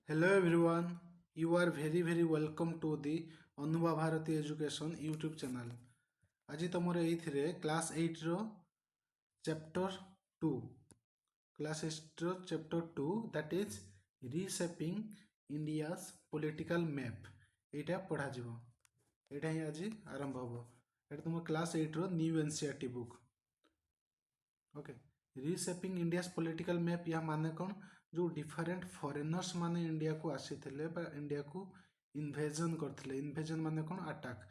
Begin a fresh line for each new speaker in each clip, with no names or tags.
Hello everyone, you are very welcome to the Anubhabharatieducation YouTube channel. ଆଜି ତମର ଏଇଥିରେ class 8ର ଚାପ୍ଟର 2 କ୍ଲାସ୍ 8ର chapter 2 that is Reshaping India's Political Map ଏଇଟା ପଢ଼ାଯିବ। ଏଇଟା ହିଁ ଆଜି ଆରମ୍ଭ ହେବ। ଏଇଟା ତମ କ୍ଲାସ୍ 8ର new NCERT book. Okay reshaping India's political map या माने कौन जो डिफरेंट फॉरेनर्स माने इंडिया को आसीथिले बा इंडिया को इन्वेजन करथिले। इन्वेजन माने कौन अटैक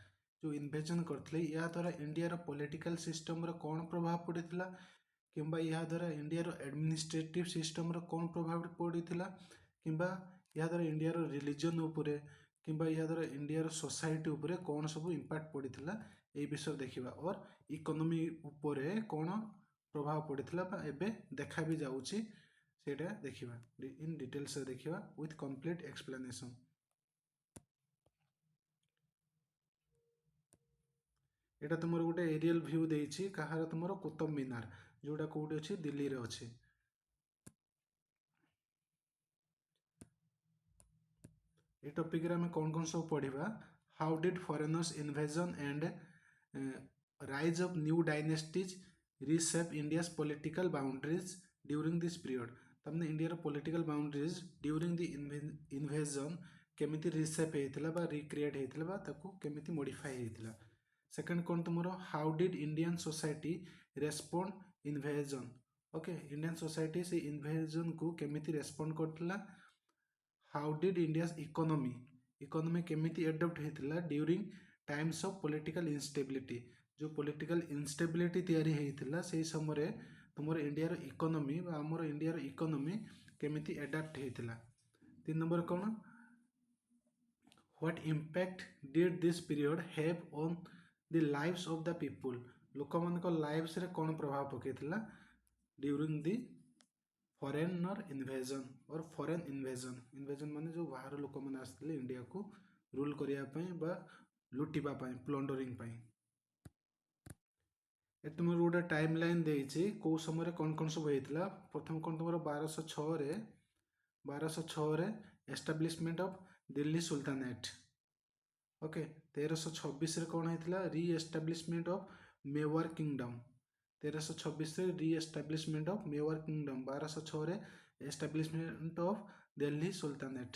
जो इन्वेजन करथिले या द्वारा इंडिया रो पॉलिटिकल सिस्टम रो कौन प्रभाव पड़िथिला किंबा या द्वारा इंडिया रो एडमिनिस्ट्रेटिव सिस्टम रो कौन प्रभाव पड़िथिला किंबा या द्वारा इंडिया रो रिलीजन उपरे किंबा या द्वारा इंडिया रो सोसाइटी उपरे कौन सब इंपैक्ट पड़िथिला ए विषय देखिबा और इकोनॉमी उपरे कौन प्रभाव पड़िथिला बा एबे देखा भी जाउची सेटा देखिबा इन डिटेल से देखिबा विथ कंप्लीट एक्सप्लेनेशन। एटा तुमर गोटे एरियल व्यू देइछि कहार तुमर कुतुब मीनार जोटा कोउडी अछि दिल्ली रे अछि। ए टॉपिक रे हम कोन सब पढिबा how did foreigners invasion and rise of new dynasties reshape India's political boundaries during this period। तमने India political boundaries during the invasion केमिति reshape हेइथिला बा recreate हेइथिला बा ताकू केमिति modify हेइथिला। सेकंड कोन तुमरो how did Indian society respond invasion। Okay Indian society से इन्वेजन को केमिति रेस्पोंड करथिला। how did India's economy केमिति एडॉप्ट हेइथिला during times of political instability जो पॉलिटिकल इंस्टेबिलिटी तैयारी हेइथिला सेही समय तुमर इंडिया रो इकोनॉमी बा हमर इंडिया रो इकोनॉमी केमिति एडॉप्ट हेइथिला। तीन number cone what impact did this period have on the lives of the people लोक मान को लाइव्स रे कोन प्रभाव पकेइथिला ड्यूरिंग द फॉरेनर इन्वेजन और फॉरेन इन्वेजन माने जो बाहर लोक माने आस्थिले इंडिया को रूल करिया पई बा लुटिबा पई प्लंडरिंग पई। तुम गोटे टाइम लाइन देइछि को समय कौन सब होइथिला। प्रथम कौन तुम 1206 रे establishment of Delhi sultanate. Okay 1326 रे कौन होइथिला री एस्टाब्लिशमेंट ऑफ मेवार किंगडम। 1326 रे री एस्टाब्लिशमेंट ऑफ मेवार किंगडम 1206 रे establishment of Delhi sultanate.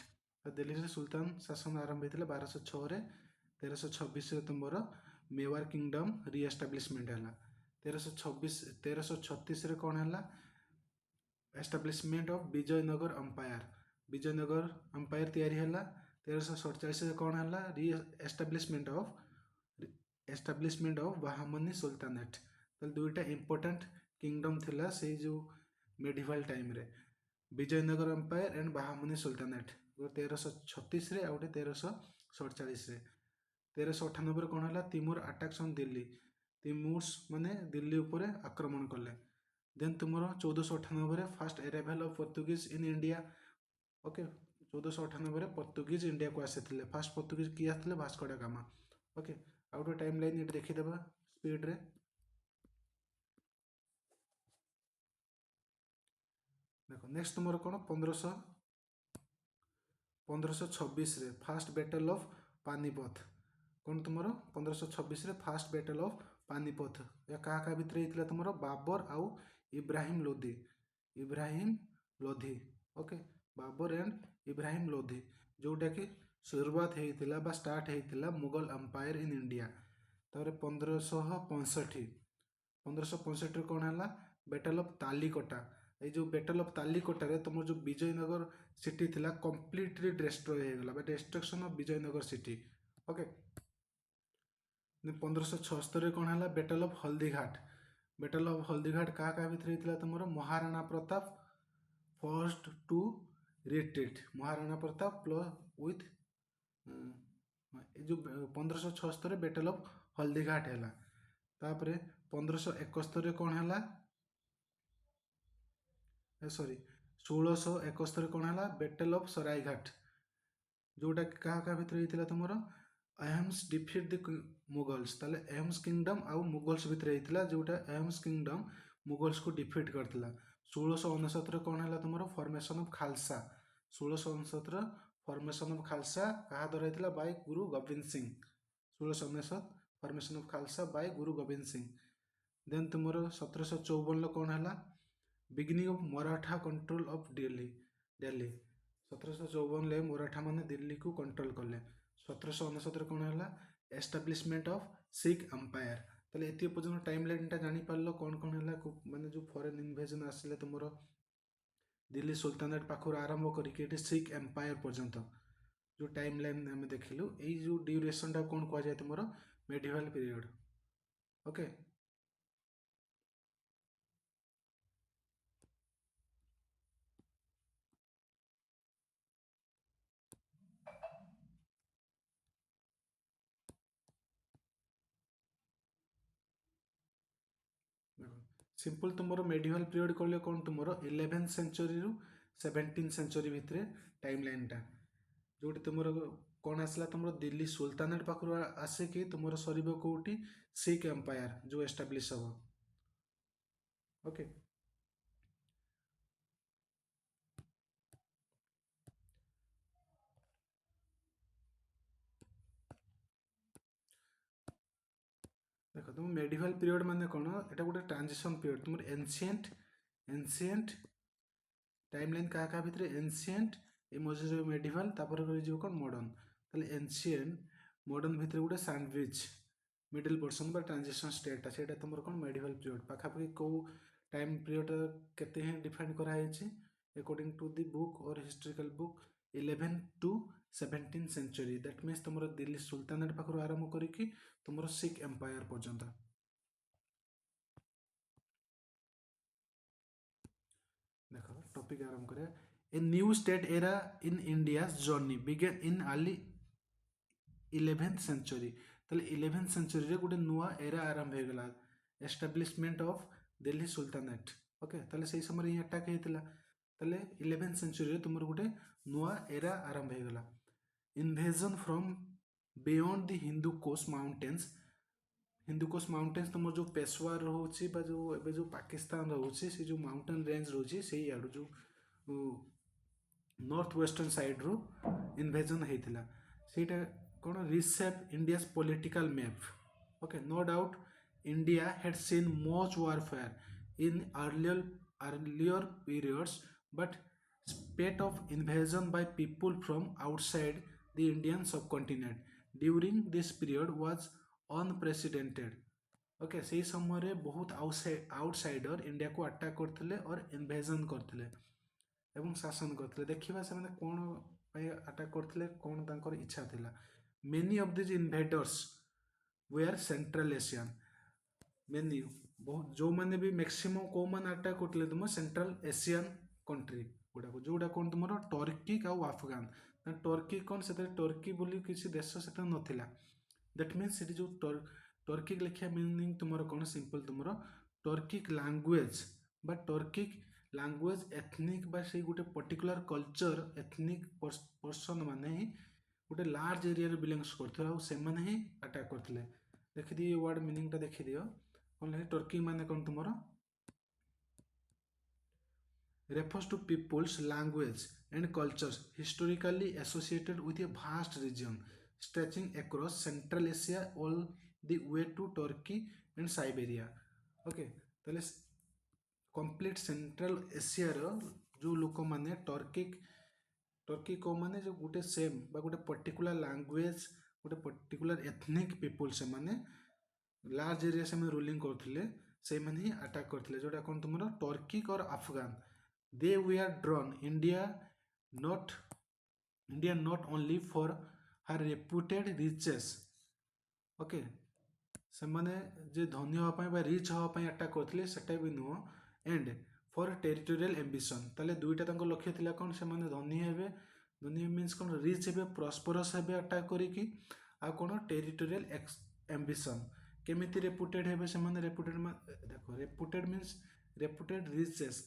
Delhi रे सुल्तान शासन आरंभ होइथिला 1206 रे। 1326 रे तुमरो मेवार किंगडम री एस्टाब्लिशमेंट हला। 1336 रे कौन है establishment of Vijayanagar empire. Vijayanagar empire तैयारी है। 1347 रे कौन है री एस्टाब्लिशमेंट ऑफ बाहामनी सुल्तानेट। तो दुईटा इंपोर्टेंट किंगडम थिला से जो मेडिवल टाइम रे विजयनगर अंपायर एंड बाहामनी सुल्तानेट 1336 रे आउटे 1347 रे। 1398 रे कौन है तिमूर अटैक्स ऑन दिल्ली। तिमूर्स माने दिल्ली ऊपर आक्रमण कले। देन तुमरो 1498 रे first arrival of Portuguese in India. Okay 1498 रे पोर्तुगीज इंडिया को आसीथिले। फर्स्ट पोर्तुगीज की आथिले भास्को डा gamma. Okay out time line it देखि देबा स्पीड रे। देखो नेक्स्ट तुमरो कोन 1526 रे फर्स्ट बैटल ऑफ पानीपत। कौन तुमरो 1526 रे फर्स्ट बैटल ऑफ पानीपत या क्या भितर होता तुम बाबर आउ इब्राहिम लोधी। ओके बाबर एंड इब्राहिम लोधी जोटा कि शुरुआत होता बा स्टार्ट होता मुगल अंपायर इन इंडिया। तापर 1565 कौन है बैटल ऑफ तालीकोटा। ये जो बैटल ऑफ तालीकोटा रे तुम जो विजयनगर सिटी थिला कंप्लीटली डिस्ट्रॉय हो गला destruction of Vijayanagar city. Okay 1576 कौन है battle of Haldighat. Battle of Haldighat क्या भितर होता तुम Maharana Pratap forced to retreat. Maharana Pratap plus with जो 1576 बैटल ऑफ हल्दीघाट है। तापर 1571 कौन है सॉरी 1671 कौन है बैटल ऑफ सरायघाट जोटा क्या भितर होता तुम एम्स डिफीट द मुगल्स। ताले एम्स किंगडम आउ मुगल्स भितर होता जोटा एम्स किंगडम मुगल्स को डिफीट करथिला। 1669 कौन है तुम formation of Khalsa. 1669 formation of Khalsa कहा द्वारा होता by Guru Gobind Singh 1669 formation of Khalsa by Guru Gobind Singh then तुमर 1754 कौन है beginning of Maratha control of Delhi Delhi 1754 Maratha माने दिल्ली को कंट्रोल कले 1769 कौन है एस्टाब्लिशमेंट ऑफ सिख एम्पायर ताले एति पर्यंत टाइम लाइन टा जानि पारलो कौन कौन है माने जो फॉरेन इन्वेजन आसिले तुमरो दिल्ली सुल्तानेट पाखर आरंभ करके सिख एम्पायर पर्यंत जो टाइम लाइन आम देखिलु यही जो ड्यूरेशन टा कौन कह जाए तुम मेडिवल पीरियड ओके सिंपल तुम मेडिवल पीरियड कले कौन तुम 11th सेंचुरी रु 17th सेंचुरी भितर टाइम लाइन टा जोटी तुम कौन आसला तुम दिल्ली सुल्तानेट पाखर आसिकी तुम सर कौटी सिख एम्पायर जो एस्टाब्लीश हम ओके देख तुम मेडिवल पीरियड माने कौन एटा गोटे ट्रांजिशन पीरियड तुम एनसिएंट एनसिएंट टाइम लाइन क्या क्या भितर एनसिएंट ए मझे मेडिवल तापर कौन मॉडर्न ताले एनसिएंट मॉडर्न भितर गोटे सैंडविच मिडिल पोर्सन बा ट्रांजिशन स्टेटा से तुम कौन मेडिवल पीरियड पाखापाखि कौ टाइम पीरियड केते हैं डिफाइन कराई अकॉर्डिंग टू द बुक और historical book 11 to 17 century that means तुम दिल्ली सुल्तानेट पाखर आरंभ करके तुम सिख एम्पायर पर्यंत देख टॉपिक आरंभ करें a new state era in India journey began in early 11th century ताले 11th सेंचुरी रे गोटे नुआ एरा आरंभ हो गला establishment of Delhi sultanate okay ताले सही समय ही अटैक हेतिला ताले 11th सेंचुरी रे तुमर गोटे नुआ एरा आरंभ हो गला invasion from beyond the Hindu Kush mountains तुम जो पेशवार रोचे जो एबे जो पाकिस्तान रोचे से जो माउंटेन रेंज रोचे से आड़ जो नॉर्थ वेस्टर्न साइड रो इन्वेजन होता सेटा कौन reshape India's political map okay no doubt India had seen much warfare in earlier periods but spate of invasion by people from outside the Indian subcontinent during this period was unprecedented. Okay से समय बहुत outsider India को attack करते और invasion करते एवं शासन करते देखा से कौन अटैक करते कौन तांकर इच्छा थिला many of these invaders were central Asian many बहुत जो मैंने भी मैक्सिमम कौ मैंने अटैक करते तुम सेंट्रल एशियन कंट्री गुड़ाक जोटा कौन तुम टर्की आउ अफगान टर्की कौन से टर्की बोली किसी देश से नाला दैट मीन्स जो टर्की लिखा मीनिंग तुम कौन सिंपल तुम टर्किक लैंग्वेज बा टर्किक लैंग्वेज एथनिक बा से गोटे पर्टिकुलर कल्चर एथनिक पर्सन माने ही गोटे लार्ज एरिया बिलोंग्स करते ही अटैक करते देखिए वर्ड मीनिंग टा देखी दियो कौन लगे टर्की माने कौन तुम refers to people's language and cultures historically associated with a vast region stretching across Central Asia all the way to Turkey and Siberia. Okay, ताले complete Central Asia रो जो लोक माने टर्की को माने जो गोटे सेम बा गोटे पर्टिकुलर लैंग्वेज गोटे पर्टिकुलर एथनिक पीपल से माने लार्ज एरिया से रूलिंग करथिले से माने ही अटैक करथिले जोटा कोन तुमरो टर्किक और Afghan they were drawn not only for her reputed riches okay ସେମାନେ ଯେ ଧନୀ ହେବା ପାଇଁ ବା ରିଚ୍ ହେବା ପାଇଁ ଆଟାକ୍ କରିଥିଲେ ସେଟା ବି ନୁହଁ ଏଣ୍ଡ ଫର୍ ଟେରିଟୋରିଆଲ ଏମ୍ବିସନ୍ ତାହେଲେ ଦୁଇଟା ତାଙ୍କ ଲକ୍ଷ୍ୟ ଥିଲା କ'ଣ ସେମାନେ ଧନୀ ହେବେ ଧନୀ ମିନ୍ସ କ'ଣ ରିଚ୍ ହେବେ ପ୍ରସ୍ପରସ୍ ହେବେ ଆଟାକ୍ କରିକି ଆଉ କ'ଣ ଟେରିଟୋରିଆଲ ଏମ୍ବିସନ୍ କେମିତି ରେପୁଟେଡ୍ ହେବେ ସେମାନେ ଦେଖ reputed means reputed riches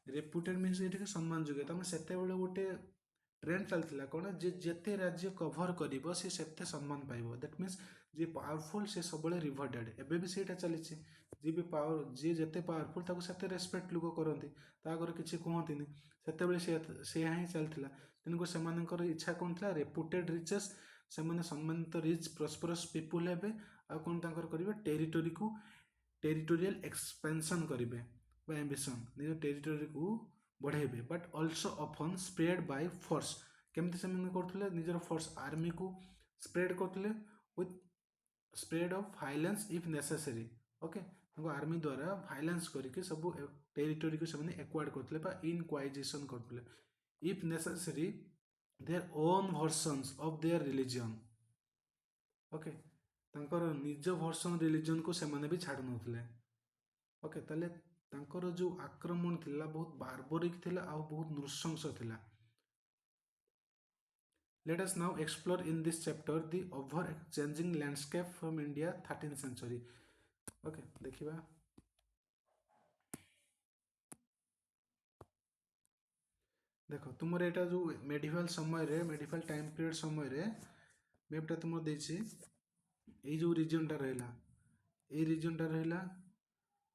reputed means ये सम्मान जोग्य तुम से गोटे ट्रेंड चलता कौन जे जेते राज्य कभर कर से सम्मान पाइब दैट मीन्स जी पावरफुल से सब रिवर्टेड एवं भी सहीटा चली जी भी पावर जी जिते पावरफुल से रेस्पेक्ट लोक करती आगे किसी कहती से ही चलता तेणुकर सेमानकर इच्छा कौन था रेपुटेड रिचेस से सम्मानित रिच प्रस्परस पीपुल हे आ कौन तांकर करेंगे टेरिटोरी को टेरिटोरियल एक्सपेंशन करेंगे एम्बिशन निज टेरिटोरी को बढ़ेबे but also often spread by force केमती से करते निजर फोर्स आर्मी को स्प्रेड करते with spread of violence if necessary okay army द्वारा वायलेंस करके सब टेरिटोरी को से एक्वायर्ड करते इनक्वाइजेशन करते if necessary their own versions of their religion okay तांकर निज वर्सन रिलीजन को सेमाने भी छाड़ नथिले ओके ताले तांकर जो आक्रमण थिला बहुत बार्बरिक थिला आ बहुत नृशंस थिला let us now explore in this chapter the over changing landscape from India 13th century okay देखिबा देखो तुमर एटा जो मेडिवल समय रे मेडिवल टाइम पीरियड समय रे मैपटा तुमर देछि ए जो रीजन टा रहला ए रीजन टा रहला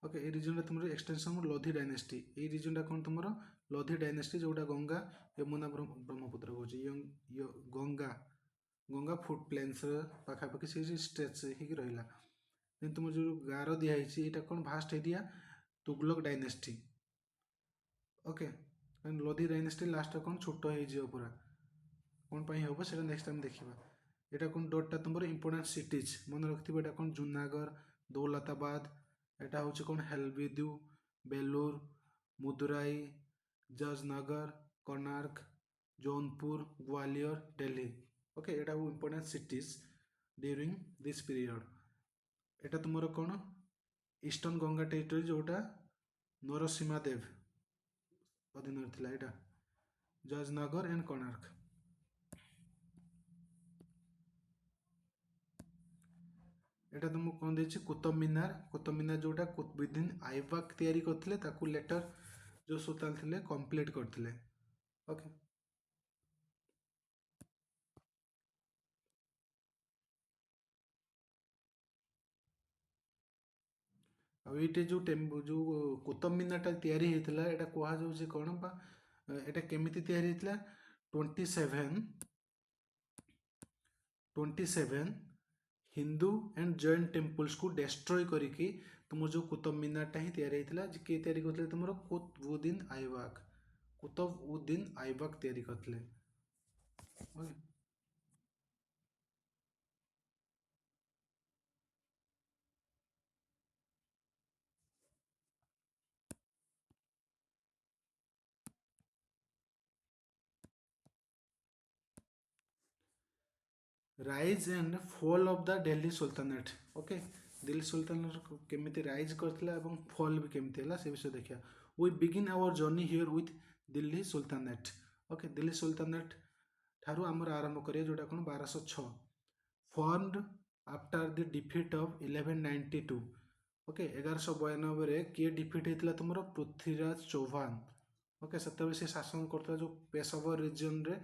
ओके ए रीजन टा तुमर एक्सटेंशन लोधी डायनेस्टी ए रीजन टा कोन तुमर लोधी डायनेस्टी जोटा गंगा यमुना ब्रह्मपुत्र होछि गंगा गंगा फुट प्लेन्स पाखा पाखि से स्ट्रेच ही रहला देन तुमर जो गारो दिया हिछि एटा कोन vast area Tughlaq dynasty okay Lodi dynasty last कौन छोट हो पूरा कौन हम से नेक्स्ट टाइम देखा यहाँ कौन डोटा तुम इंपोर्टेंट सिटीज मन रखिए यहाँ कौन जूनागढ़ दौलताबाद यहाँ हूँ कौन हेलविदु बेलूर मुदुराई जजनगर कोणार्क जौनपुर ग्वालियर दिल्ली ओके यहाँ हूँ important cities during this period यहाँ तुम कौन ईस्टर्न गंगा टेरिटोरी जोटा नरसिम्हा देव अधीन थिला एटा जजनगर एंड कोणार्क एटा तुम कौन देछि कुतुब मीनार जोटा कुतुबुद्दीन ऐबक तैयारी करथिले ताकू लेटर जो सुल्तान थिले कंप्लीट करथिले ओके अब ये जो जो कुतुब मीनार तैयारी होता है कह जाऊँ कौन बा एटा केमिति तैयारी होता 27 हिंदू एंड जैन टेम्पल्स को डिस्ट्रॉय करके तुम जो कुतुब मीनार ही तैयारी होता किए तैयारी करते तुम कुतुबुद्दीन ऐबक तैयारी करते rise and fall of the Delhi sultanate okay Delhi sultanate केमिति राइज करथिला एवं फॉल भी केमिति हला से विषय देखिया we begin our journey here with Delhi sultanate okay Delhi sultanate ठारू आमर आरंभ करिया जोटा कोन 1206 formed after the defeat of 1192 okay 1192 रे किए डिफीट हेतला तुमरो पृथ्वीराज चौहान ओके सतबे से शासन करता जो पेशावर रीजन रे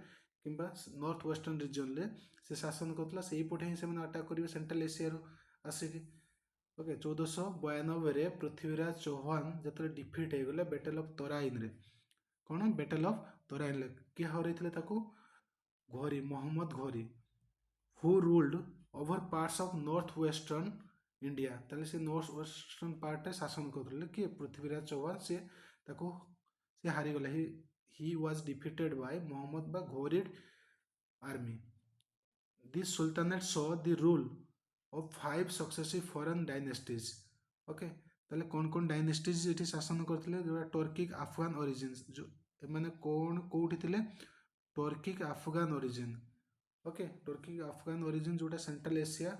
किंबा नॉर्थ वेस्टर्न रीजन रे से शासन करता से पटे ही से अटाक करेंगे सेंट्रल एशिया आसिक ओके 1492 पृथ्वीराज चौहान जो डिफीट हो गले बैटल ऑफ तराइन रे कौन बैटल ऑफ तराइन किए हर घोरी मोहम्मद घोरी who ruled over parts of north western India ताले से नॉर्थ वेस्टर्न पार्ट रे शासन करते किए पृथ्वीराज चौहान से हारीगला he was defeated by Mohammad बा घोरीड army this sultanate saw the rule of 5 successive foreign dynasties okay ताले कौन डायनेस्टीज ये शासन करते जो टर्किक अफगान ओरिजिन जो मैंने कौन कौटी थे Turkic Afghan origin okay Turkic Afghan origin जोटा central Asia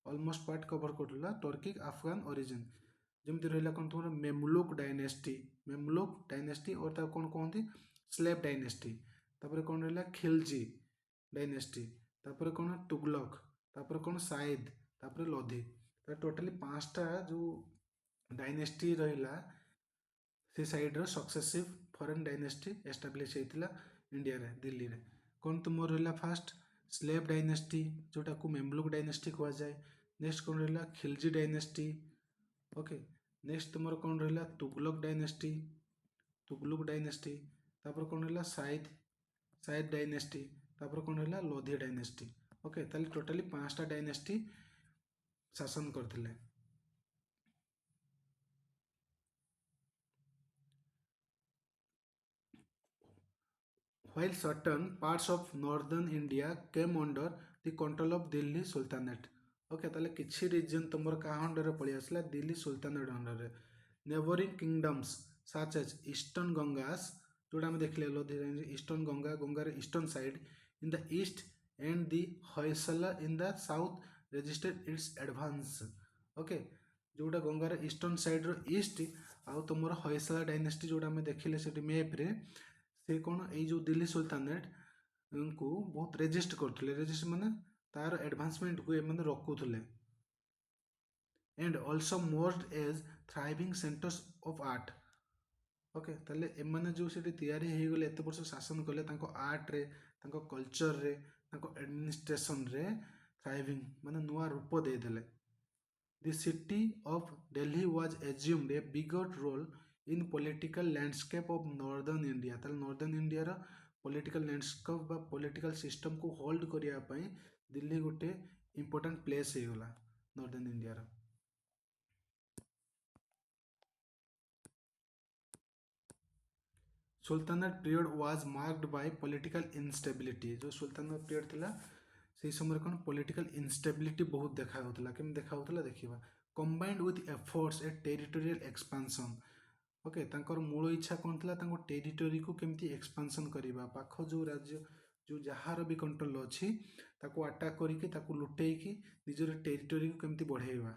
almost part cover करला टर्किक अफगान ओरिजिन जमती रहा कौन तुम मेमुलुक डायनेस्टी और तक कौन कहते स्लेव डायनेस्टी तापर कौन रहा खिलजी डायनेस्टी तापर कौन तुगलक तापर कौन साइद तापर लोधी टोटाली 5टा जो डायनेस्टी रहा से side successive foreign dynasty establish होता इंडिया रे दिल्ली रे कौन तुम रहा फास्ट स्लेव डायनेस्टी जोटा को मेमलुक डायनेस्टी कह जाए नेक्स्ट कौन रहा खिलजी डायनेस्टी ओके नेक्स्ट तुम कौन रहा तुगलक डायनेस्टी तापर कौन रहा साइड डायनेस्टी तापर कौन रहा लोधी डायनेस्टी। ओके ताले टोटाली 5टा डायनेस्टी शासन करथिले। While certain parts of northern India came under the control of Delhi Sultanate. Okay ताले किछि रीजन तुमर का अंडर पळि आसला दिल्ली सुल्तानेट अंडर रे। Neighbouring kingdoms such as eastern Gangas जोड़ा हम देखले लोधी ईस्टर्न गंगा गंगार eastern side in the east and the Hoysala in the south resisted its advance. Okay जोड़ा गंगार ईस्टर्न साइड रो ईस्ट आउ तुमर होयसला डायनेस्टी जोड़ा हम देखले सेठी मैप रे से कौन यो दिल्ली सुल्तानेट को बहुत रेजिस्ट करते रेजिस्ट माने तार एडवांसमेंट को एम रखुले and also merged as thriving centres of art. Okay ताले एमाने जो सेठी तैयारी हे गले एते वर्ष शासन कले तांको आर्ट रे तांको कल्चर रे तांको एडमिनिस्ट्रेशन रे थ्राइविंग माने नुआ रूप दे देले। The city of Delhi was assumed a bigger role in political landscape of northern India। ताले northern India रा political landscape बा political system को hold करिया पई दिल्ली गोटे important place हे गला northern India रा। Sultanate period was marked by political instability। जो सुल्तानत पीरियड थिला से समय कौन पॉलिटिकल इनस्टेबिलिटी बहुत देखा होता केम देखा होता देखा combined with efforts A territorial expansion. Okay तांकर मूल इच्छा कौन था तांको टेरिटोरी को केमती एक्सपांशन करबा पाख जो राज्य जो जहार भी कंट्रोल अच्छी ताको अटैक करके ताको लुटेकी निजर टेरिटोरी को केमती बढ़ेबा।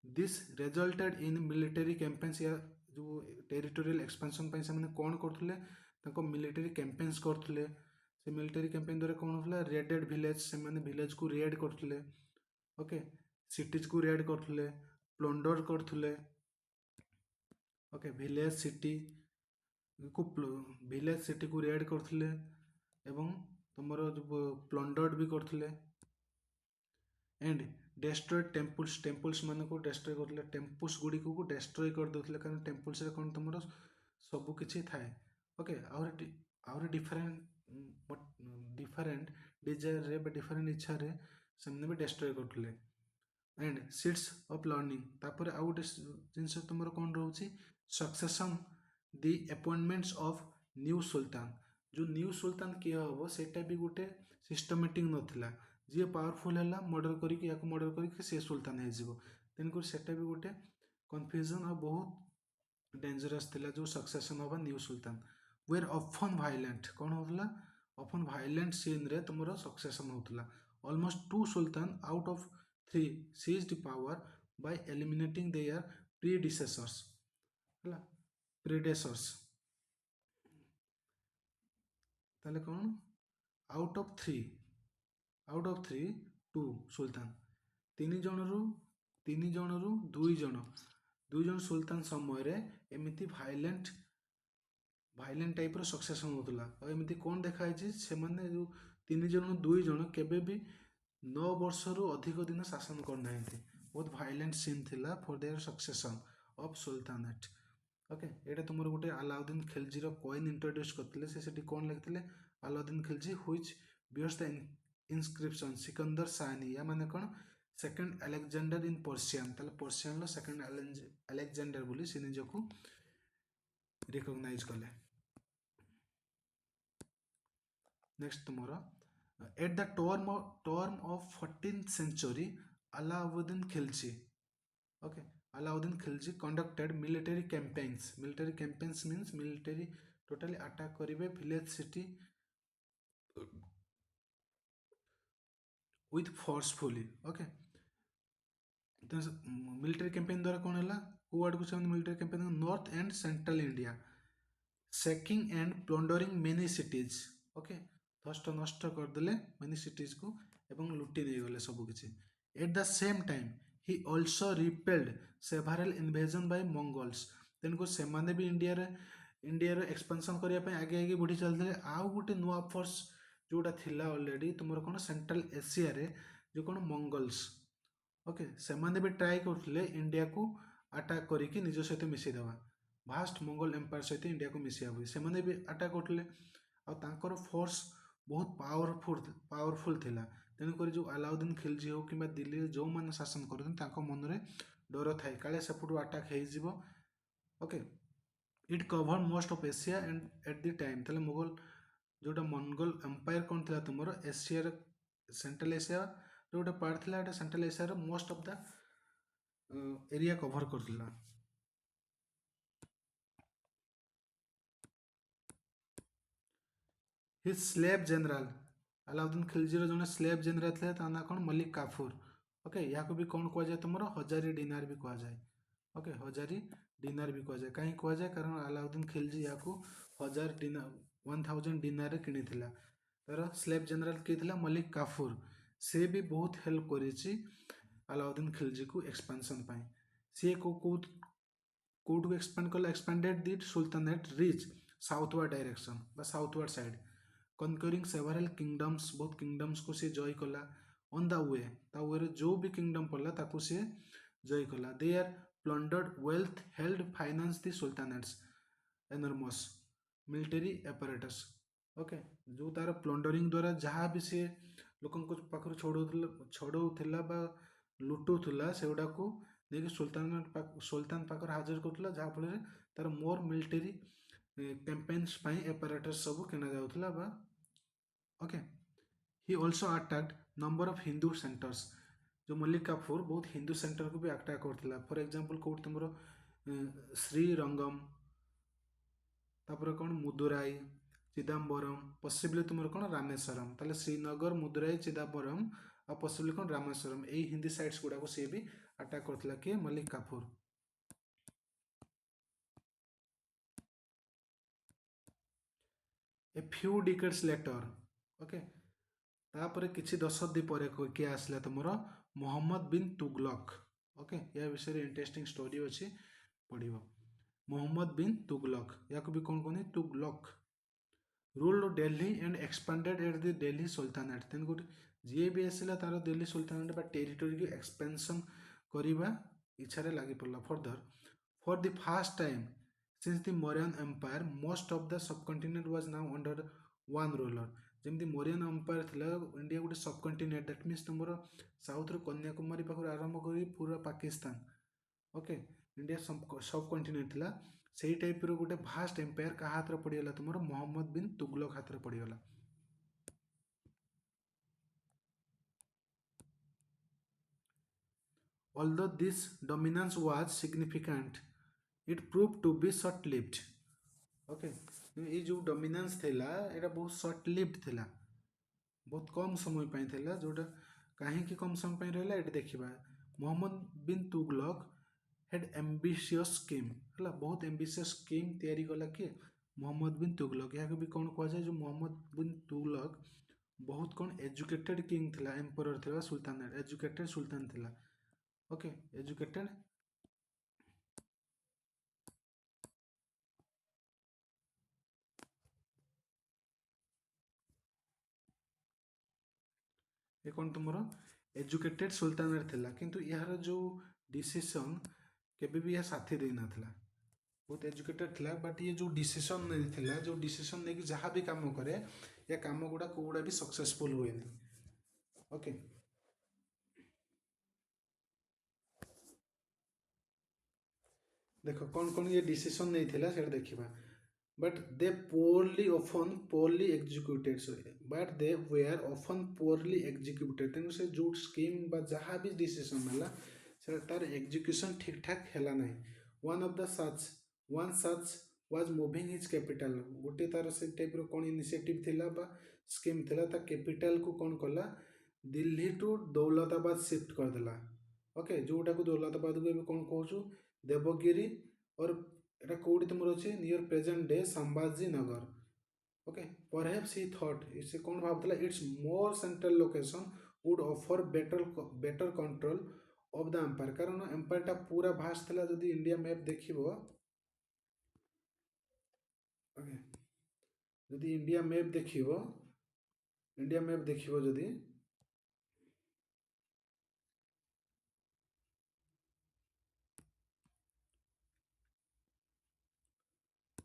This resulted in military campaigns या जो टेरिटोरियल एक्सपांशन पे से कौन करथुले ताको मिलिटरी कैंपेन्स करथुले से मिलिटरी कैंपेन द्वारा कौन होता रेडेड विलेज से विलेज को रेड करथुले। ओके सिटीज को रेड करथुले प्लंडर करथुले। ओके विलेज सिटी को रेड करथुले एवं तुमर जो प्लंडर्ड भी करथुले एंड डेस्ट्रॉयड टेम्पल्स मान को डेस्ट्रॉय करथुले टेम्पल्स गुडी को डेस्ट्रॉय कर दोथले कारण टेम्पल्स रे कोन तुमर सब किछि थाए। ओके और डिफरेंट डिजायर रे डिफरेंट इच्छा रे सेमने भी डेस्ट्रॉय करथुले एंड सीट्स ऑफ लर्निंग तापर आउ गोटे जिनस तुमर कौन रोचे succession the appointments of new sultan. जो न्यू सुल्तान किए हम सेटा भी गोटे सिस्टमेटिक नथिला जी पावरफुल है मर्डर करके या मर्डर करके से सुल्तान हो तेणुक सेटा भी गोटे कन्फ्यूजन और बहुत डेंजरस थिला जो succession of new sultan were often violent कौन होता ऑफन वायलेंट सीन रे तुमर सक्सेसन होता almost 2 sultan out of 3 seized power by eliminating their predecessors है predecessors ताले कौन आउट ऑफ 3 2 सुल्तान 3 जनरू 2 जन सुल्तान समय रे एमिति वायलेंट टाइप रो सक्सेसन होतला और एमिति कौन देखाई से माने जो 3 जन 2 जन केबे भी 9 वर्ष रु अधिक दिन शासन करना बहुत वायलेंट सीन थिला for their succession of sultanate. Okay एटा तुमर गोटे अलाउद्दीन खिलजी रो कॉइन इंट्रोड्यूस करथिले से सेठी कोन लिखथिले Alauddin Khilji which bears the inscription Sikandar Sani या माने कोन सेकंड अलेक्जेंडर इन पर्शियन ताले पर्शियन लो सेकंड अलेक्जेंडर बोली से निजको रिकॉग्नाइज कले। नेक्स्ट तुमरा at the term of 14th century Alauddin Khilji okay Alauddin Khilji conducted military campaigns means military totally attack karibe village city with forcefully। okay military campaign द्वारा कौन है कोड को military campaign north and central India sacking and plundering many cities. Okay धष्ट नष्ट करदे many cities को एवं लुटि नहीं गले सबकि at the same time he also repelled several invasion by Mongols तेणुक से भी इंडिया एक्सपेंशन करने आगे आगे बढ़ी चलते आउ गोटे नुआ फोर्स जोटा थिला ऑलरेडी तुम कौन सेंट्रल एशिया रे जो कौन मंगोल्स। ओके से भी ट्राए करते इंडिया को अटैक करके निज सहित मिसेदेवा भास्ट मंगोल एम्पायर सहित इंडिया को मिसिया हुए से भी अटैक करते ଆଉ ତାଙ୍କର ଫୋର୍ସ ବହୁତ ପାୱାରଫୁଲ୍ ଥିଲା। ତେଣୁକରି ଯେଉଁ ଆଲାଉଦ୍ଦିନ ଖିଲଜି ହେଉ କିମ୍ବା ଦିଲ୍ଲୀରେ ଯେଉଁମାନେ ଶାସନ କରୁଛନ୍ତି ତାଙ୍କ ମନରେ ଡର ଥାଏ କାଳେ ସେପଟୁ ଆଟାକ୍ ହେଇଯିବ। Okay, it cover most of Asia and at the time. ତାହେଲେ ମୋଗଲ ଯେଉଁଟା ମଙ୍ଗୋଲ ଏମ୍ପାୟାର କ'ଣ ଥିଲା ତୁମର ଏସିଆର ସେଣ୍ଟ୍ରାଲ ଏସିଆର ଗୋଟେ ପାର୍ଟ ଥିଲା, ଏଇଟା ସେଣ୍ଟ୍ରାଲ ଏସିଆର most of the area cover କରୁଥିଲା। ହିଜ୍ ସ୍ଲେଭ୍ ଜେନେରାଲ, ଆଲାଉଦ୍ଦିନ ଖିଲଜିର ଜଣେ ସ୍ଲେଭ୍ ଜେନେରାଲ ଥିଲେ, ତା ନାଁ କ'ଣ ମଲିକ କାଫୁର। ଓକେ, ଏହାକୁ ବି କ'ଣ କୁହାଯାଏ ତୁମର ହଜାରୀ ଡିନାର ବି କୁହାଯାଏ। ଓକେ, ହଜାରୀ ଡିନାର ବି କୁହାଯାଏ। କାହିଁକି କୁହାଯାଏ? କାରଣ ଆଲାଉଦ୍ଦିନ ଖିଲଜି ଏହାକୁ 1000 ଡିନାରରେ କିଣିଥିଲା। ତାର ସ୍ଲେଭ୍ ଜେନେରାଲ କିଏ ଥିଲା? ମଲିକ କାଫୁର। ସେ ବି ବହୁତ ହେଲ୍ପ କରିଛି ଆଲାଉଦ୍ଦିନ ଖିଲଜିକୁ ଏକ୍ସପାନସନ୍ ପାଇଁ। ସିଏ କୋଉଠୁ ଏକ୍ସପାଣ୍ଡ କଲା? ଏକ୍ସପାଣ୍ଡେଡ ଦି ସୁଲତାନେଟ ରିଚ୍ ସାଉଥୱାର୍ଡ ଡାଇରେକ୍ସନ୍ ବା ସାଉଥୱାର୍ଡ ସାଇଡ୍, କନକ୍ୟୁରିଂ ସେଭରାଲ କିଙ୍ଗଡମ୍ସ, ବହୁତ କିଙ୍ଗଡମ୍ସକୁ ସେ ଜୟ କଲା। ଅନ୍ ଦ ୱେ, ତା ୱେରେ ଯେଉଁ ବି କିଙ୍ଗଡମ୍ ପଡ଼ିଲା ତାକୁ ସେ ଜୟ କଲା। ଦେ ଆର୍ ପ୍ଲଣ୍ଡର୍ଡ ୱେଲ୍ଥ, ହେଲ୍ଡ ଫାଇନାନ୍ସ ଦି ସୁଲତାନେଟ୍ସ ଏନର୍ମସ୍ ମିଲିଟାରୀ ଆପାରେଟସ୍। ଓକେ, ଯେଉଁ ତାର ପ୍ଲଣ୍ଡରିଂ ଦ୍ୱାରା ଯାହା ବି ସେ ଲୋକଙ୍କ ପାଖରୁ ଛଡ଼ଉଥିଲା ବା ଲୁଟୁଥିଲା ସେଗୁଡ଼ାକୁ ନେଇକି ସୁଲତାନ ପାଖରେ ହାଜର କରୁଥିଲା, ଯାହାଫଳରେ ତାର ମୋର୍ ମିଲିଟାରୀ କ୍ୟାମ୍ପେନ୍ସ ପାଇଁ ଆପାରେଟସ୍ ସବୁ କିଣାଯାଉଥିଲା ବା okay. He also attacked number of Hindu centres. ଯେଉଁ ମଲ୍ଲିକ କାଫୁର ବହୁତ ହିନ୍ଦୁ ସେଣ୍ଟରକୁ ବି ଆଟାକ୍ କରିଥିଲା। ଫର ଏକ୍ଜାମ୍ପଲ କେଉଁଠି ତୁମର ଶ୍ରୀରଙ୍ଗମ, ତାପରେ କ'ଣ ମୁଦୁରାଇ, ଚିଦାମ୍ବରମ, ପସିବଲି ତୁମର କ'ଣ ରାମେଶ୍ୱରମ। ତାହେଲେ ଶ୍ରୀନଗର, ମୁଦୁରାଇ, ଚିଦାମ୍ବରମ ଆଉ ପସିବଲି କ'ଣ ରାମେଶ୍ୱରମ, ଏଇ ହିନ୍ଦୀ ସାଇଟ୍ସ ଗୁଡ଼ାକୁ ସିଏ ବି ଆଟାକ୍ କରିଥିଲା। କିଏ? Malik Kafur. A few decades later, okay, ତାପରେ କିଛି ଦଶନ୍ଧି ପରେ କିଏ ଆସିଲା ତୁମର? Mohammed bin Tughlaq. ଓକେ, ଏହା ବିଷୟରେ ଇଣ୍ଟରେଷ୍ଟିଂ ଷ୍ଟୋରି ଅଛି, ପଢ଼ିବ। ମହମ୍ମଦ ବିନ୍ ତୁଗଲକ, ୟାକୁ ବି କ'ଣ କୁହନ୍ତି? Tughlaq. Ruled Delhi and expanded at the Delhi sultanate. ତେଣୁକରି ଯିଏ ବି ଆସିଲା ତାର ଦିଲ୍ଲୀ ସୁଲତାନେଟ୍ ବା ଟେରିଟୋରିକୁ ଏକ୍ସପେନ୍ସନ୍ କରିବା ଇଚ୍ଛାରେ ଲାଗି ପଡ଼ିଲା। For the first time since the Mauryan empire most of the subcontinent was now under one ruler. ଯେମିତି ମୌର୍ୟାନ୍ ଏମ୍ପାୟାର ଥିଲା, ଇଣ୍ଡିଆ ଗୋଟେ ସବକଣ୍ଟିନେଣ୍ଟ, ଦ୍ୟାଟ୍ ମିନ୍ସ ତୁମର ସାଉଥରୁ କନ୍ୟାକୁମାରୀ ପାଖରୁ ଆରମ୍ଭ କରି ପୁରା ପାକିସ୍ତାନ, ଓକେ, ଇଣ୍ଡିଆ ସବକଣ୍ଟିନେଣ୍ଟ ଥିଲା। ସେଇ ଟାଇପ୍ର ଗୋଟେ ଭାଷ୍ଟ ଏମ୍ପାୟାର କାହା ହାତରେ ପଡ଼ିଗଲା? ତୁମର ମହମ୍ମଦ ବିନ୍ ତୁଗଲକ ହାତରେ ପଡ଼ିଗଲା। Although this dominance was significant, it proved to be short-lived. Okay, ये जो डोमिनेंस थिला एटा बहुत शॉर्ट लिव्ड थिला, बहुत कम समय पाई थिला। जोटा कहीं कम समय पाई रहला एटा देखिबा। मोहम्मद बिन तुगलक हैड एम्बिशियस स्कीम, हला बहुत एम्बिशियस स्कीम तैयारी कला कि मोहम्मद बिन तुगलक। यहाँ भी कौन कह जाए? जो मोहम्मद बिन तुगलक बहुत कौन एजुकेटेड किंग थिला, एम्परर थिला, सुल्तान, एजुकेटेड सुल्तान थिला। Okay, educated. ये कौन तुमरो एजुकेटेड सुल्तान थिला, किंतु यार जो डिसीजन केबे भी यह साथी दे ना थिला। बहुत एजुकेटेड थिला, बट ये जो डिसीजन नहीं थिला, जो डिसीजन नहीं कि जहाँ भी काम करे या काम गुड़ा कोड़ा भी सक्सेसफुल हुए नहीं। ओके, देखो कौन कौन ये डिसीजन नहीं थिला सेटा देखिबा। But they poorly executed, but they were often poorly executed. तेणु से जो स्कीम बा जहाँ भी डिसीजन है से तार एग्जीक्यूशन ठीक ठाक है ना। One such was moving his capital. गोटे तार से टाइप कौन इनिशिएटिव थिला बा स्कीम थिला, ता कैपिटल को कौन कला? दिल्ली टू दौलताबाद शिफ्ट करदेला। ओके, जोटा को दौलताबाद को कौन कहूँ? देवगिरी, और এটা কোটি তোমার আছে near present day Sambhaji Nagar. Okay, perhaps he thought, से कौन भावला its more central location would offer better control of the empire. कारण एम्पायर टा पूरा भास्ट थिला। जदि इंडिया मैप देखिबो, ओके, जदि इंडिया मैप देखिबो जदि,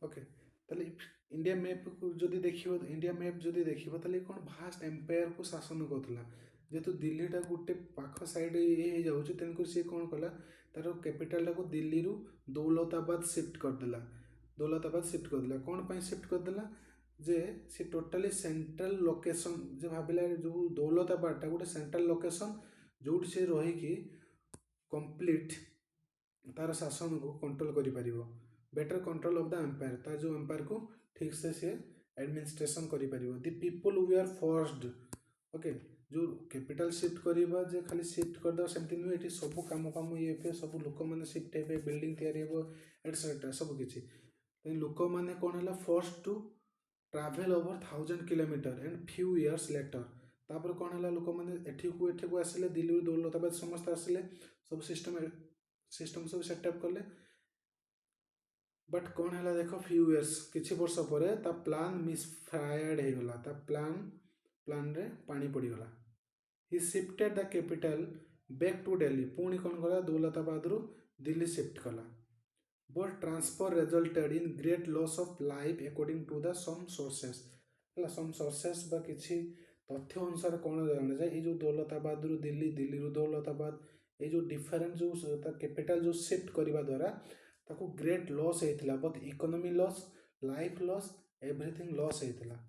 ओके, ताले इंडिया मैप को जदि देखिए, इंडिया मैप जदि देखिए ताले कौन भास्ट एम्पायर को शासन करता, जेहेतु दिल्लीटा गोटे पाख साइड ये जाऊँगी, तेणुक सी कौन कला तार कैपिटाल को दिल्ली रु दौलताबाद शिफ्ट करदेला। दौलताबाद शिफ्ट करदेला कौन पर शिफ्ट करदेला जे सी टोटाली सेंट्रल लोकेशन जे भाविला जो दौलताबाद गोटे सेंट्रल लोकेशन जो सी रहीकि कंप्लीट तार शासन को कंट्रोल करि better control of the empire, तार जो एम्पायर को ठीक से सी एडमिनिस्ट्रेशन करि the people we are forced. Okay, जो कैपिटल शिफ्ट करवा जे खाली शिफ्ट करदे सेमती नुहे, ये सब काम काम ये सब लोक मैंने शिफ्ट हे बिल्डिंग तैयारी एटसेट्रा सब किसी लोक मैंने कौन है force to travel over 1000 kilometre and few years later. तापर कौन है लोक मैंने एठू आसिले दिल्ली दौलताबाद समस्त आसिले सब सिस्टम सब सेटअप कले। बट कौन है देख फ्यू इयर्स किछि वर्ष पर ता प्लान मिसफायर्ड हो गला, ता प्लान रे पानी पड़ीगला। He shifted the capital back to Delhi, पुणी कौन कला दौलताबाद रु दिल्ली शिफ्ट कला। But transfer resulted in great loss of life according to the some sources. Some sources बा किछि तथ्य अनुसार कौन जाना जाए ये जो दौलताबाद रु दिल्ली, दिल्ली रु दौलताबाद ये जो डिफरेंट जो कैपिटल जो शिफ्ट करने द्वारा ताको ग्रेट लॉस होता, but economy loss, life loss, everything loss होता।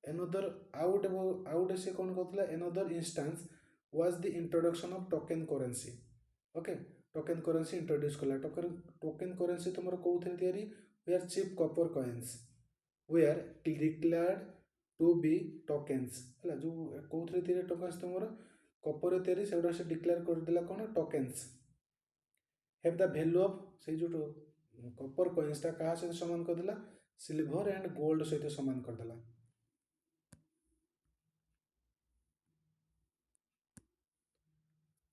एनदर आउट से कौन कहता another instance was the introduction of token currency. Okay, token currency introduce कला। टोकन करेंसी तुम कौन तैयारी were cheap copper coins were declared to be tokens है जो कौन तैयारी टोकन्स तुम कपर तैयारी से डिक्लेयर करदेला कौन tokens have the value of से जो कपर कॉइन्सटा क्या सहित समान करदेला सिल्वर एंड गोल्ड सहित समान करदेला।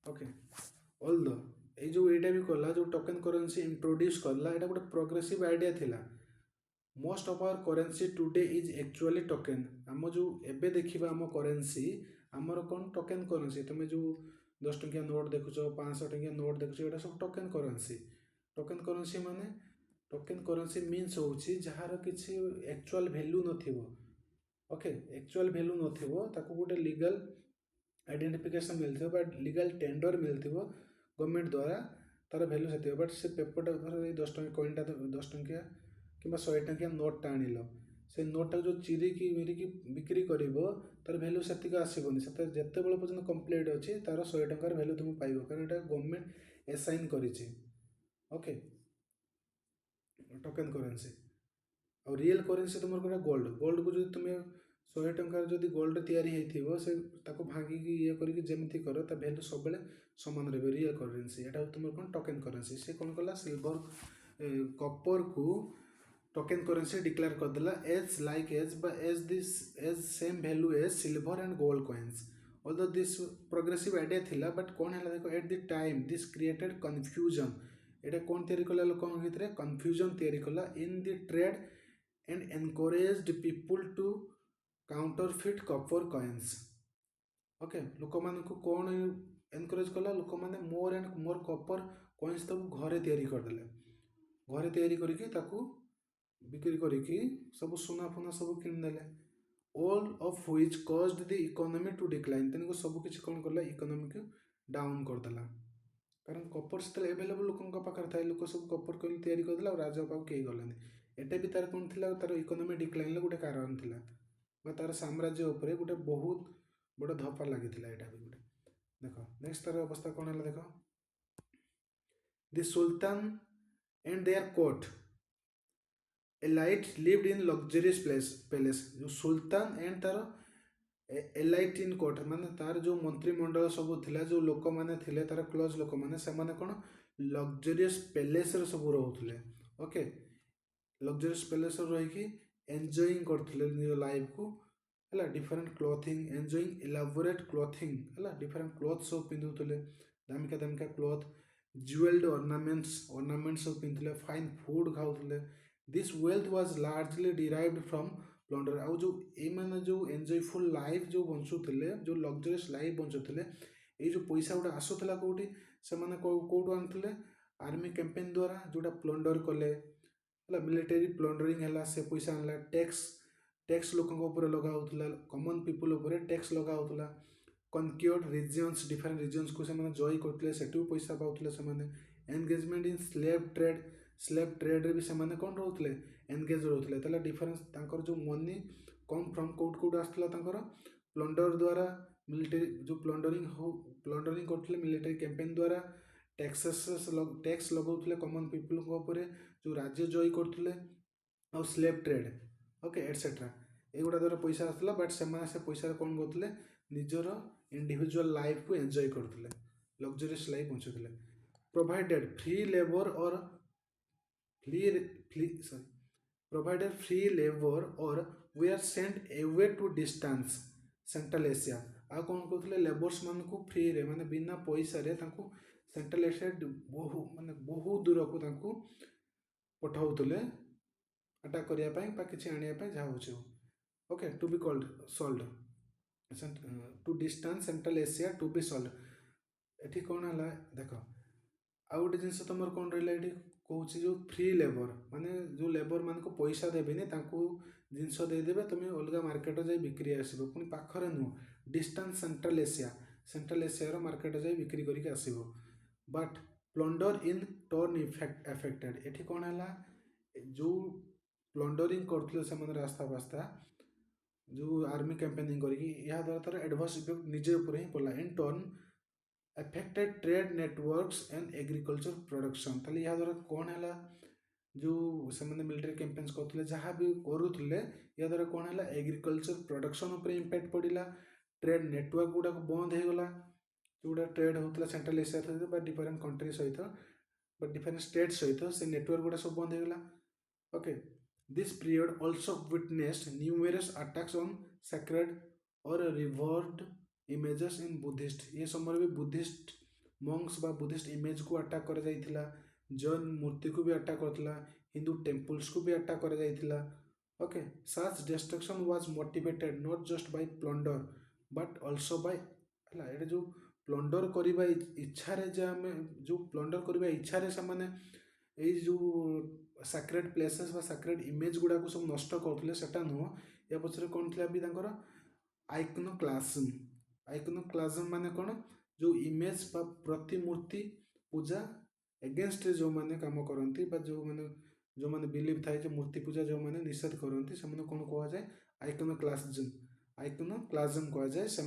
ओके, ऑल द ये जो एटा भी कला जो टोकन करेंसी इंट्रोड्यूस करला एटा गोटे प्रोग्रेसिव आइडिया थिला। Most of our currency today is actually token. आम जो एबे देखिबा आम करेंसी आमर कौन टोकन करेंसी, तुम जो 10 टंकिया नोट देखुच 500 टंकिया नोट देखुच ये सब टोकन करेंसी। टोकन करेंसी माने टोकन करेंसी मीन्स होची जहार किछि एक्चुअल वैल्यू नथिबो। ओके, एक्चुअल वैल्यू नथिबो ताको गोटे लीगल आइडेंटिफिकेशन मिलथिबो बट लीगल टेंडर मिलथिबो गवर्नमेंट द्वारा तार वैल्यू से। बट से पेपरटा धर 10 टंकिया कॉइनटा 10 टंकिया कि 100 टंकिया नोटा आनिल से नोटा जो चिरिकी मिरिकी बिक्री कर तार वैल्यू से आसबनी से जिते बड़े पर्यटन कंप्लीट अच्छी तार 100 टंकार वैल्यू तुम पाइब कारण यहाँ गवर्नमेंट एसाइन करिछि। ओके, टोकन करेंसी और रियल करेंसी तुम गोल्ड। गोल्ड को जो तुम 100 टंकार जदि गोल्ड तैयारी होइथिबो से ताको भांगिकी ये करके जेमती कर ता वैल्यू सब बेले समान रहे। रियल करेंसी एटा तुम कौन टोकन करेंसी से कौन कला सिल्वर कपर को टोकन करेंसी डिक्लेयर करदेला as like as this as same value as silver and gold coins. Although this progressive idea थिला बट कौन है देखो at the time this created confusion. एटा कौन तैयारी कला लोक भितर कन्फ्यूजन तैयारी कला in the trade and encouraged people to counterfeit copper coins. Okay, लोक मानक कौन एनकरेज कला लोक मैंने more and more Kapoor coins तक घरे तैयारी करदेले, घरे तैयारी करके ताकू बिक्री करके सब सुना फुना सब किणदेले। All of which caused the economy to decline, तेणुक सब किसी कौन कला इकोनॉमी को डाउन करदेला कारण कपर से एभेलेबल लोक पाखे थाए लोक सब कपर कल तैयारी करदेला और राजा पाक कई गलानी। एटा भी तार कौन थिला तार इकोनॉमी डिक्लाइन गोटे कारण थिला बा तार साम्राज्य उपरे गोटे बहुत बड़ धप्पा लगी एटा भी गोटे देख। नेक्स्ट तार अवस्था कौन है देख the sultan and their court elite lived in luxurious palace. जो सुल्तान एंड तार एलाइट इन कोर्ट माने तार जो मंत्रिमंडल सब थिला जो लोक माने थिले तार क्लोज लोक माने से माने कौन लग्जरियस पैलेस रे सब रहउथले। ओके, लग्जरियस पैलेस रही एंजॉयिंग करथले निज लाइफ को है different clothing enjoying elaborate clothing है डिफरेंट क्लोथ सब पिंधुले दामिका दामिका क्लोथ ज्वेल्ड ऑर्नामेंट्स सब पिंधुले फाइन फूड खाऊले। This wealth was largely derived from plunder. आउ जो ये जो एंजॉयफुल लाइफ जो बंचुले जो लग्जरियस लाइफ बंचुले ये जो पैसा गोटे आसूला कौटी से कौटू आनुले आर्मी कैंपेन द्वारा जोटा प्लंडर कले है मिलिटारी प्लंडरिंग है से पैसा आनला टैक्स टैक्स लोक लगा होता कमन पीपुल टैक्स लगा होता कनक्योर्ड रिजन्स डिफरेंट रिजन्स को जय करते से पैसा पाते एनगेजमेंट इन स्लेव ट्रेड भी से कौन रोते एनगेज रोते डिफरेन्स जो मनी कम फ्रम कौट कौट आसाला प्लंडर द्वारा मिलिटारी जो प्लंडरिंग करते मिलिटारी कैंपेन द्वारा टैक्स लगाते कमन पीपुल जो राज्य जय करते और स्लेव ट्रेड ओके एटसेट्रा एगुड़ा द्वारा पैसा आसाला बट से पैसा कौन करते निजर इंडिविजुअल लाइफ को एंजॉय करते लग्जरियस लाइफ बंचुले प्रोवाइडेड फ्री लेबर और free provided free labor or were sent away to distance central Asia आ कौन कहते लेबर्स मान को फ्री रे माने बिना पैसा रे तांको सेंट्रल एशिया बहु दूर को पठाउतले अटैक करिया किसी आनिया जहाँ हो okay to be called solve to distance central Asia to be solve एठी कौन है देख आउ गोटे जिन तुम कौन रहा ये कौन जो फ्री लेबर माने जो लेबर मान को पैसा देवेनि जिनस देदेवे तुम अलग मार्केट जाए बिक्री आसो पुणी पाखरे नुह डिस्टेंस सेंट्रल एशिया मार्केट जाए बिक्री करके आसो but plunder in turn affected एठी कौन है जो प्लंडरिंग करते से रास्ता पास्ता जो आर्मी कैंपेनिंग करके या द्वारा तार एडवर्स इफेक्ट निजे ऊपर ही पड़ा in turn affected trade networks and agriculture production ताली या द्वारा कौन है जो से मिलिटारी कैंपेन्स करते जहाँ भी करुले या द्वारा कौन है एग्रीकल्चर प्रोडक्शन उपर इम्पैक्ट पड़ा ट्रेड नेटवर्क गुड़ा बंद हो गला जोड़ा ट्रेड होता सेंट्रल एशिया सहित डिफरेंट कंट्री सहित डिफरेंट स्टेट सहित से नेटवर्क गुड़ा सब बंद हो गला okay this period also witnessed numerous attacks on sacred और रिवर्ड इमेजेस इन बुद्धिस्ट ये समय भी बुद्धिस्ट मंक्स बा बुद्धिस्ट इमेज को अटैक कर जाइथिला जैन मूर्ति को भी अटैक करथिला हिंदू टेम्पल्स को भी अटैक कर जाइथिला okay such destruction was motivated not just by plunder but also by हला एटा जो प्लंडर करबा इच्छा रे जे हमें जो प्लंडर करबा इच्छा रे से ए जो सैक्रेड प्लेसेस बा सैक्रेड इमेज गुडा को सब नष्ट करथिले सेटा नुह या पछरे कोन थिला भी तांकर आइकोनोक्लाज्म माने कौन जो इमेज प्रतिमूर्ति पूजा एगेन्स्ट जो मैंने काम करती जो मैंने बिलीव थाए जो मूर्ति पूजा जो मैंने निषेध करती से कौन कह जाए आइकोनोक्लाज्म कह जाए से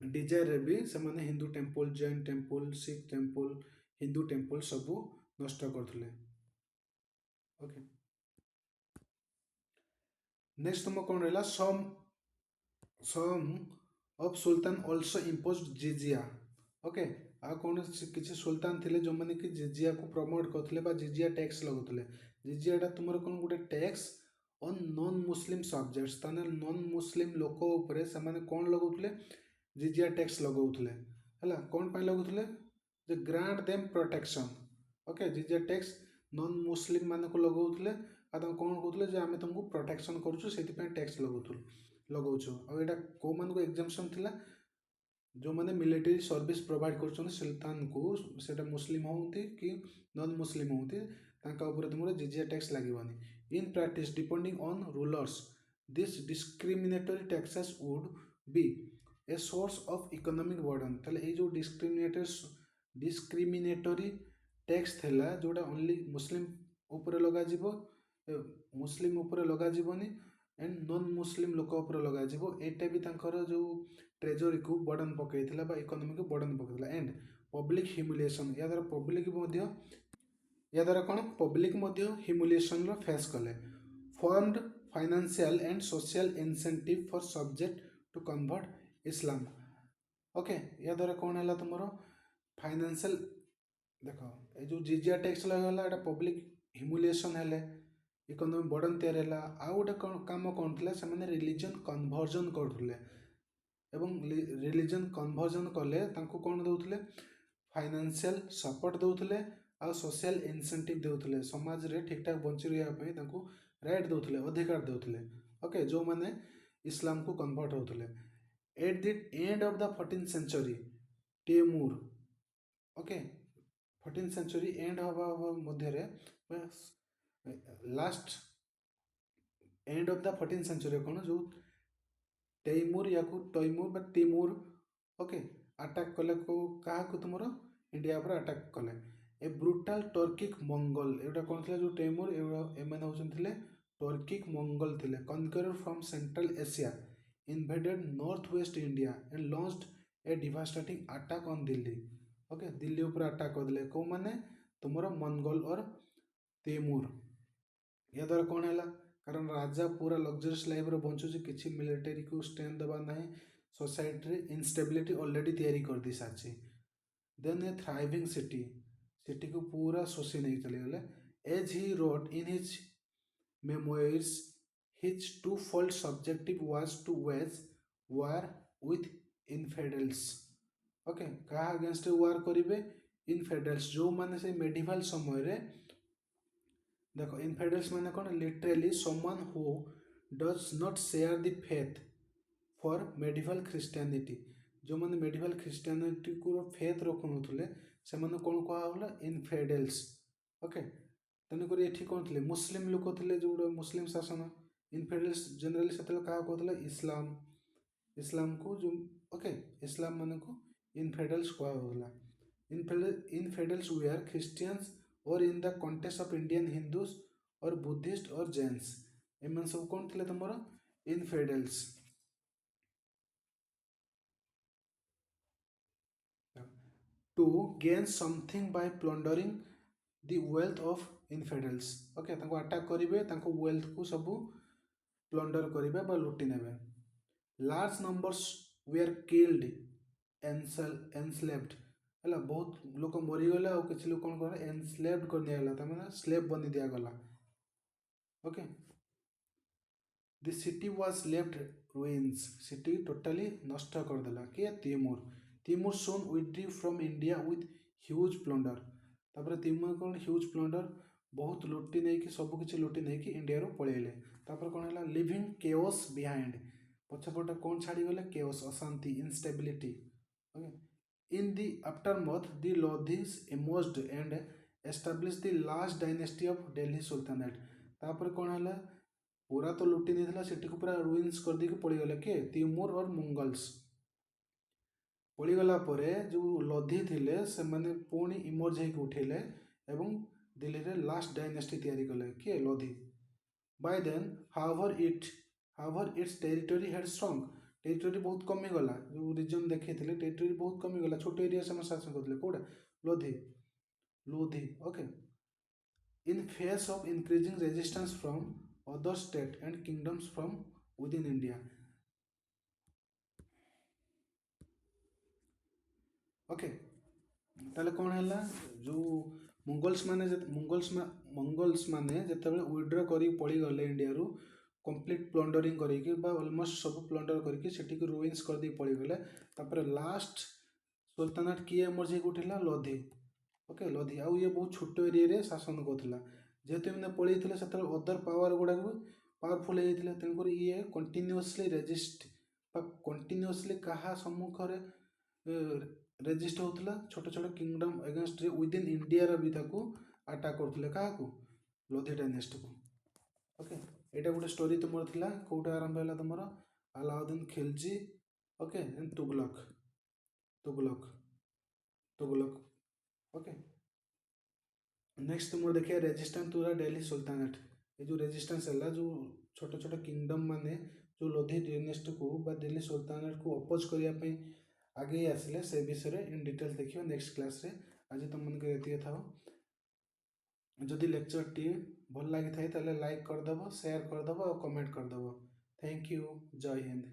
डिजायर भी से Hindu temple Jain temple Sikh temple Hindu temple सबू नष्ट करते ओके नेक्स्ट तुम कौन रहा some of sultan also imposed jizya okay आ कौन किसी सुल्तान थे जो मैंने कि जिजिया को प्रमोट करते जिजिया टैक्स लगुले जिजियाटा तुम कौन गोटे tax on non Muslim subjects ताने नॉन मुस्लिम लोक उपरे से कौन लगुले जिजिया टैक्स लगुले है कौन पाई लगुले जे grant them protection okay jizya tax non Muslim मान को लगुले कौन कहते आम तुमको प्रोटेक्शन करूँ टैक्स लगाऊँ और यहाँ कौ मान को एग्जाम्पशन थिला जो मैंने मिलिटारी सर्विस प्रोवाइड कर सुल्तान को सेटा मुस्लिम होती कि नॉन मुस्लिम होती तुम जिजिया टैक्स लगे in practice depending on rulers this discriminatory taxes would be a source of economic burden ताले ये जो डिस्क्रिमिनेटरी टैक्स थिला जोटा ओनली मुस्लिम ऊपर लगा मुस्लिम ऊपर लगा एंड नॉन मुस्लिम लोक उपर लगा एटा भी जो ट्रेजरी को बर्डन पकईला इकोनॉमी को बर्डन पकईला एंड पब्लिक ह्यूमिलिएशन या द्वारा पब्लिक ह्यूमिलिएशन रो फेस कले formed financial and social incentive for subject to convert Islam okay या द्वारा कौन है तुम फाइनेंशियल देख ये जो जिजिया टैक्स लगाला एटा पब्लिक ह्यूमिलिएशन है इकोनॉमी बर्डन तैयार है आउ गोटे कम कौन थी से रिलीजन कन्वर्जन करुले रिलीजन कन्वर्जन कले कौन दौले फाइनेंशियल सपोर्ट दौले आ सोशल इनसेंटिव दौले समाज रे ठीक ठाक बंची रहा राइट दौले अधिकार दौले ओके जो मैंने इस्लाम को कन्वर्ट होते at the end of the 14th century Timur okay 14th century end हवा मध्य last end of the 14th century कौन जो तैमूर या तैमूर बा तिमूर ओके अटैक कले को कहा को तुमरो इंडिया पर अटैक कले ए ब्रुटाल टर्किक मंगोल एटा कौन थिला जो तैमूर एमन होचन थिले टर्किक मंगोल थिले conqueror from central Asia invaded north west India and launched a devastating attack on Delhi okay Delhi ऊपर अटैक कर दिले को माने तुमरो मंगोल और तैमूर या द्वारा कौन है कारण राजा पूरा लग्जरियस लाइफ रे बंचुची किछि मिलिटरी को स्ट्रेंथ दबा नाही सोसाइटी रे इनस्टेबिलिटी ऑलरेडी तैयारी कर दी साची देन ए थ्राइविंग सिटी को पूरा सोसी नहीं चले गले as he wrote in his memoirs his twofold subjective was to wage war with infidels okay कहा अगेंस्ट वार करिवे इनफेडल्स जो माने से मेडिवल समय रे देखो इनफेडल्स माने कौन literally someone who does not share the faith for medieval Christianity जो मैंने मेडिवल क्रिश्चियनिटी को फेथ रखुनुले से कौन कहला इनफेडल्स ओके तेणुक ये कौन थे मुस्लिम लोक थे जो मुस्लिम शासन इनफेडल्स जनरली से क्या कहला इस्लाम इस्लाम को जो ओके इस्लाम मान को इनफेडल्स कहला इनफेडल्स वी आर क्रिश्चियंस और in the context of Indian Hindus और बुद्धिस्ट और जैन्स एम सब कौन थे तुम infidels to gain something by plundering the wealth of infidels okay attack करेंगे वेल्थ को सब प्लंडर करेंगे बा लुटि नेबे large numbers were killed enslaved है बहुत लोक मरीगले और किसी लोग कौन कर एनस्लेव्ड कर दिया तमें स्लेव बनी दिगला okay the city was left ruins city totally नष्ट करदेला किए Timur soon withdrew from India with huge plunder तापर तिमूर कौन ह्यूज प्लंडर बहुत लुटि नहीं कि सब किसी लुटि नहीं कि इंडिया रू पळेले तापर कौन है लिविंग केओस बिहाइंड पछपटे कौन छाड़ी गले केओस अशांति instability okay in the aftermath the Lodhis emerged and established the last dynasty of Delhi Sultanate तापर कौन है पूरा तो लुटि नहीं सिटी को पूरा रुइन्स कर दी पड़गले किए तिमूर और मंगल्स पड़गला जो लोधी थिले से माने पुणी इमर्ज होकर उठेले एवं दिल्ली रे लास्ट डायनेस्टी तैयारी कले किए Lodhi by then however it's territory had strong territory बहुत कमी गला जो रिजन देखते टेरिटरी बहुत कमी गला छोट एरिया से शासन करते कौटा Lodi okay in face of increasing resistance from other state and kingdoms from within India okay ताले कौन है जो मंगोल्स माने जितेबाला विड्र कर पड़ी गले इंडिया रू कंप्लीट प्लंडरिंग करके ऑलमोस्ट सब प्लंडर करके रुइन्स कर दी पड़ी गले तापर लास्ट सुल्तानेट किए एमर्ज होकर उठिला लोधी ओके लोधी आउ ये बहुत छोट एरिया रे शासन करुला जेहेतु मैंने पड़ी से अदर पावर गुड़ा भी पावरफुल होता तेणुक ये कंटिन्यूअसली रेजिस्ट कंटिन्यूअसली क्या सम्मुखें रेजिस्ट होता छोट छोट kingdom against with in India भी अटैक करते क्या लोधी डायनेस्टी को ओके यहाँ गोटे स्टोरी तुम थी कौट आरंभ है तुम Alauddin Khilji okay Tughlaq Tughlaq Tughlaq okay next तुम देखिए resistance to the Delhi sultanate ये जो रेजिस्टेंस है जो छोट छोट किंगडम माने जो लोधी डायनेस्टी को दिल्ली सुल्तानेट को अपोज करने आगे आसिले से विषय इन डिटेल्स देखिए नेक्स्ट क्लास रे आज तुम मन ये था जदि लेक्चर टी भल लगी था लाइक करदेव शेयर करदेव और कमेंट करदेव थैंक यू जय हिंद।